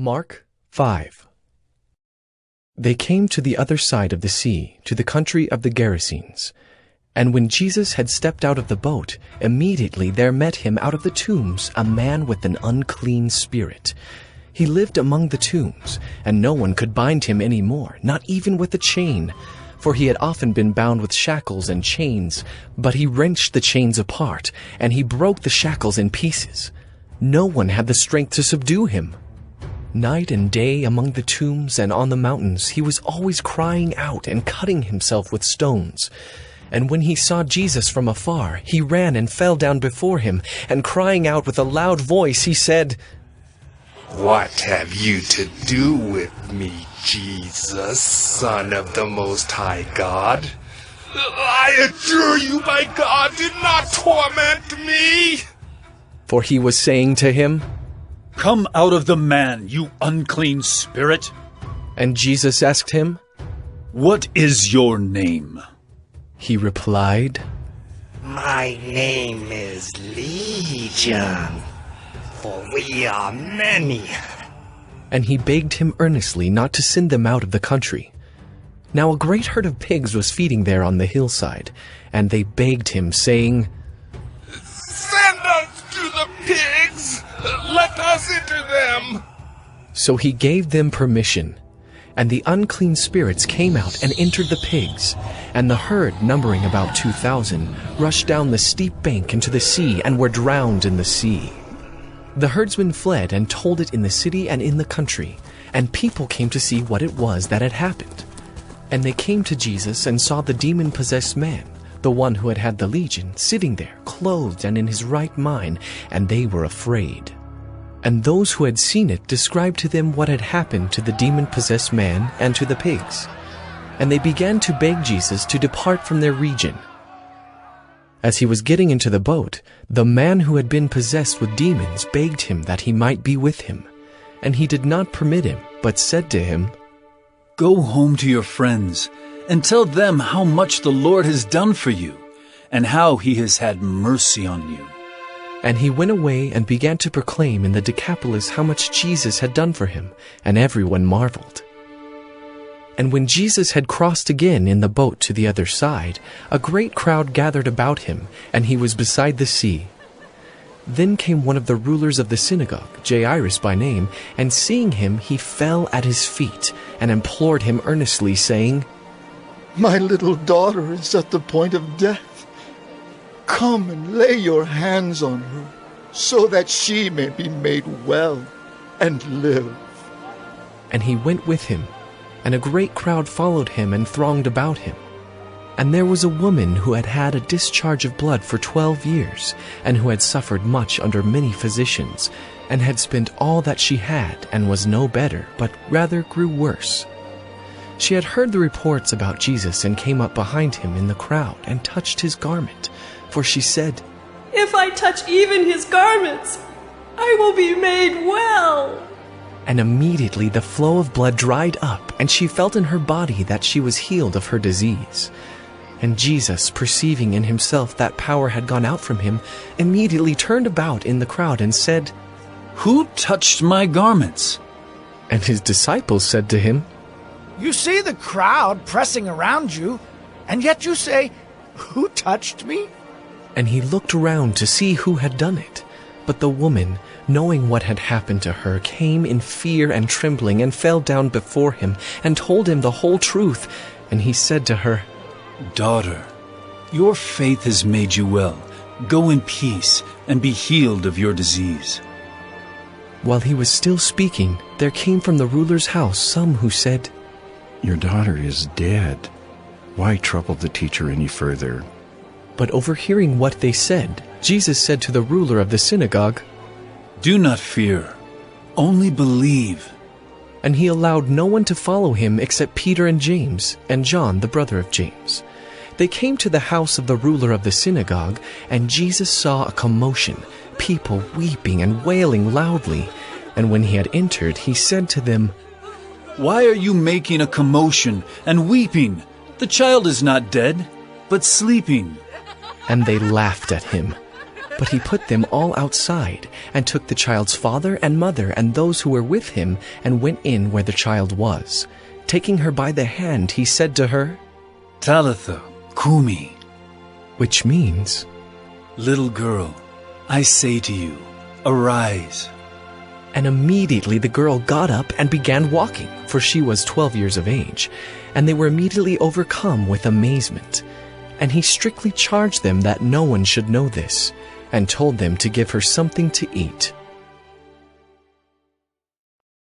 Mark 5. They came to the other side of the sea, to the country of the Gerasenes. And when Jesus had stepped out of the boat, immediately there met him out of the tombs a man with an unclean spirit. He lived among the tombs, and no one could bind him any more, not even with a chain. For he had often been bound with shackles and chains, but he wrenched the chains apart, and he broke the shackles in pieces. No one had the strength to subdue him. Night and day among the tombs and on the mountains he was always crying out and cutting himself with stones. And when he saw Jesus from afar, he ran and fell down before him, and crying out with a loud voice, he said, "What have you to do with me, Jesus, Son of the Most High God? I adjure you by God, do not torment me!" For he was saying to him, "Come out of the man, you unclean spirit." And Jesus asked him, "What is your name?" He replied, "My name is Legion, for we are many." And he begged him earnestly not to send them out of the country. Now a great herd of pigs was feeding there on the hillside, and they begged him, saying, "Send us to the pigs! Let us enter them!" So he gave them permission. And the unclean spirits came out and entered the pigs, and the herd, numbering about 2,000, rushed down the steep bank into the sea and were drowned in the sea. The herdsmen fled and told it in the city and in the country, and people came to see what it was that had happened. And they came to Jesus and saw the demon-possessed man, the one who had had the legion, sitting there, clothed and in his right mind, and they were afraid. And those who had seen it described to them what had happened to the demon-possessed man and to the pigs. And they began to beg Jesus to depart from their region. As he was getting into the boat, the man who had been possessed with demons begged him that he might be with him. And he did not permit him, but said to him, "Go home to your friends, and tell them how much the Lord has done for you, and how he has had mercy on you." And he went away and began to proclaim in the Decapolis how much Jesus had done for him, and everyone marveled. And when Jesus had crossed again in the boat to the other side, a great crowd gathered about him, and he was beside the sea. Then came one of the rulers of the synagogue, Jairus by name, and seeing him he fell at his feet, and implored him earnestly, saying, "My little daughter is at the point of death. Come and lay your hands on her, so that she may be made well and live." And he went with him, and a great crowd followed him and thronged about him. And there was a woman who had had a discharge of blood for 12 years, and who had suffered much under many physicians, and had spent all that she had, and was no better, but rather grew worse. She had heard the reports about Jesus, and came up behind him in the crowd, and touched his garment. For she said, "If I touch even his garments, I will be made well." And immediately the flow of blood dried up, and she felt in her body that she was healed of her disease. And Jesus, perceiving in himself that power had gone out from him, immediately turned about in the crowd and said, "Who touched my garments?" And his disciples said to him, "You see the crowd pressing around you, and yet you say, 'Who touched me?'" And he looked around to see who had done it. But the woman, knowing what had happened to her, came in fear and trembling, and fell down before him, and told him the whole truth. And he said to her, "Daughter, your faith has made you well. Go in peace, and be healed of your disease." While he was still speaking, there came from the ruler's house some who said, "Your daughter is dead. Why trouble the teacher any further?" But overhearing what they said, Jesus said to the ruler of the synagogue, "Do not fear, only believe." And he allowed no one to follow him except Peter and James, and John, the brother of James. They came to the house of the ruler of the synagogue, and Jesus saw a commotion, people weeping and wailing loudly. And when he had entered, he said to them, "Why are you making a commotion and weeping? The child is not dead, but sleeping." And they laughed at him. But he put them all outside, and took the child's father and mother and those who were with him, and went in where the child was. Taking her by the hand, he said to her, Talitha Kumi, which means, little girl, I say to you, arise. And immediately the girl got up and began walking, for she was 12 years of age. And they were immediately overcome with amazement. And he strictly charged them that no one should know this, and told them to give her something to eat.